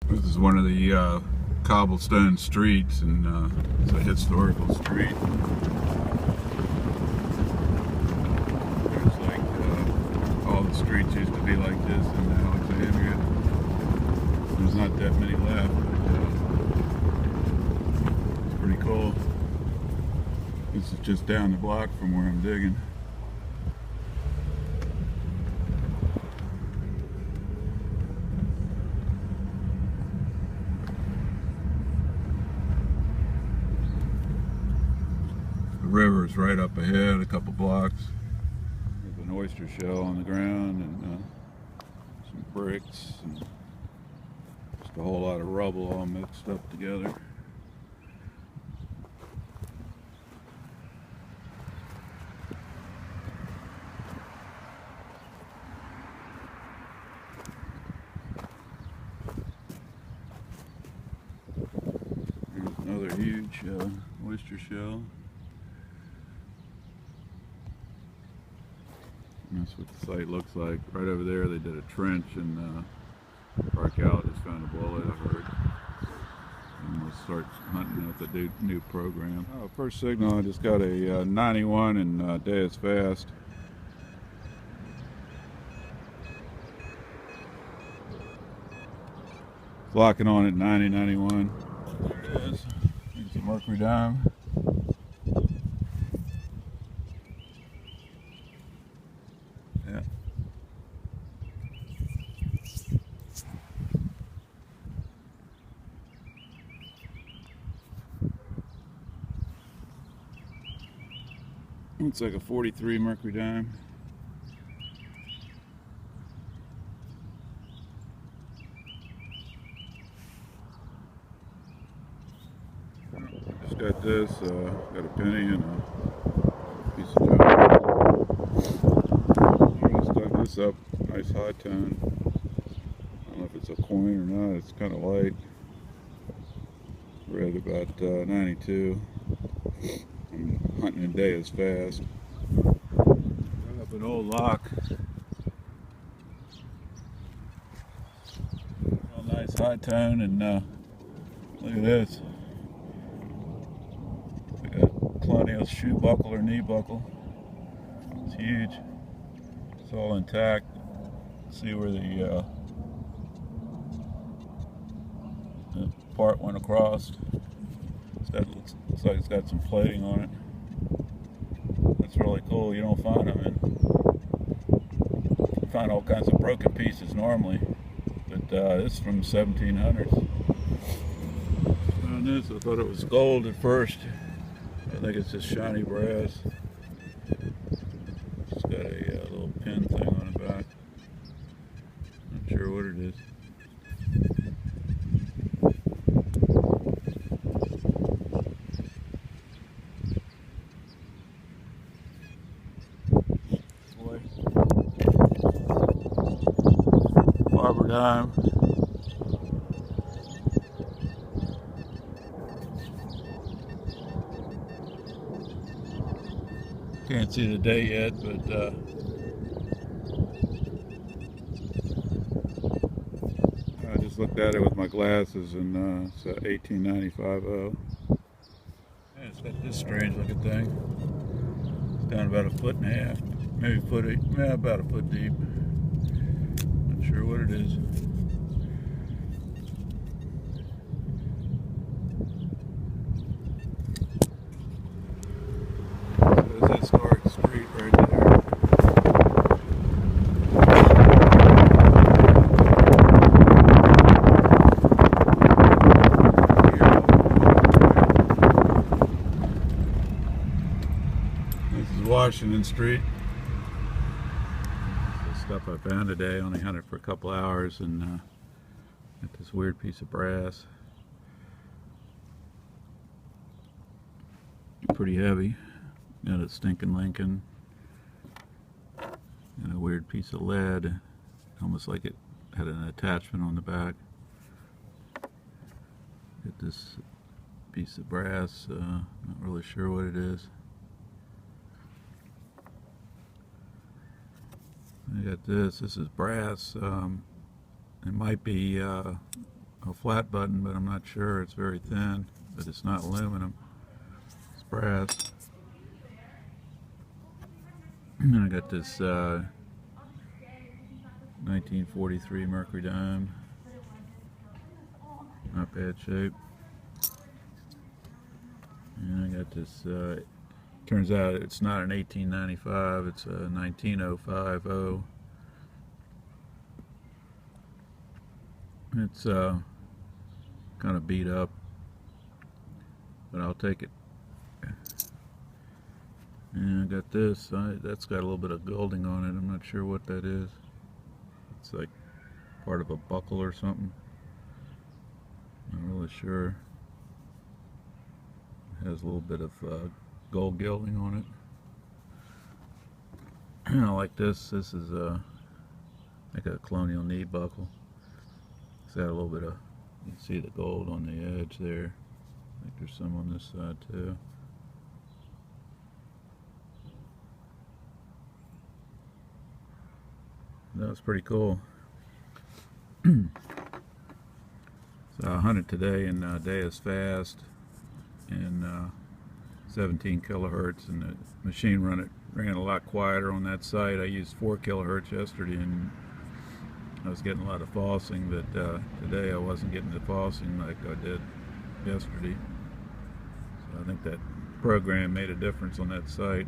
This is one of the cobblestone streets, and it's a historical street. There's like all the streets used to be like this in Alexandria. There's not that many left, but it's pretty cool. This is just down the block from where I'm digging. The river is right up ahead, a couple blocks. There's an oyster shell on the ground and some bricks and just a whole lot of rubble all mixed up together. There's another huge oyster shell. And that's what the site looks like. Right over there they did a trench, and archaeologists found a bullet, I heard. And we'll start hunting at the new program. Oh, first signal, I just got a 91 and Deus fast. It's locking on at 90, 91. There it is. There's the mercury dime. Yeah. Looks like a 43 mercury dime. Just got this, got a penny and a piece of junk. I stuck this up, nice high tone. I don't know if it's a coin or not, it's kind of light. Read about 92. I'm hunting a day as fast. Got up an old lock. Real nice high tone, and look at this. We got Colonial shoe buckle or knee buckle. It's huge. It's all intact. See where the part went across. Looks like it's got some plating on it. That's really cool. You don't find them you find all kinds of broken pieces normally, but this is from the 1700s. Found this. I thought it was gold at first. I think it's just shiny brass. It's got a little pin thing on the back. Not sure what it is. Barber dime. Can't see the day yet, but I just looked at it with my glasses, and it's 1895. Yeah, it's got this strange looking thing. It's down about 1.5 feet, maybe about a foot deep. Not sure what it is. There's that historic street right there. This is Washington Street. Stuff I found today. Only hunted for a couple hours, and got this weird piece of brass. Pretty heavy. Got a stinking Lincoln and a weird piece of lead, almost like it had an attachment on the back. Got this piece of brass. Not really sure what it is. I got this. This is brass. It might be a a flat button, but I'm not sure. It's very thin, but it's not aluminum. It's brass. And I got this 1943 Mercury dime. Not bad shape. And I got this, turns out it's not an 1895, it's a 19050. It's kind of beat up, but I'll take it. And I got this, that's got a little bit of gilding on it. I'm not sure what that is. It's like part of a buckle or something. Not really sure. It has a little bit of gold gilding on it. And I like this. This is like a Colonial knee buckle. It's got a little bit of, you can see the gold on the edge there. I think there's some on this side too. That was pretty cool. So I hunted today in Deus fast and 17 kilohertz, and the machine ran a lot quieter on that site. I used 4 kilohertz yesterday, and I was getting a lot of falsing, but today I wasn't getting the falsing like I did yesterday. So I think that program made a difference on that site.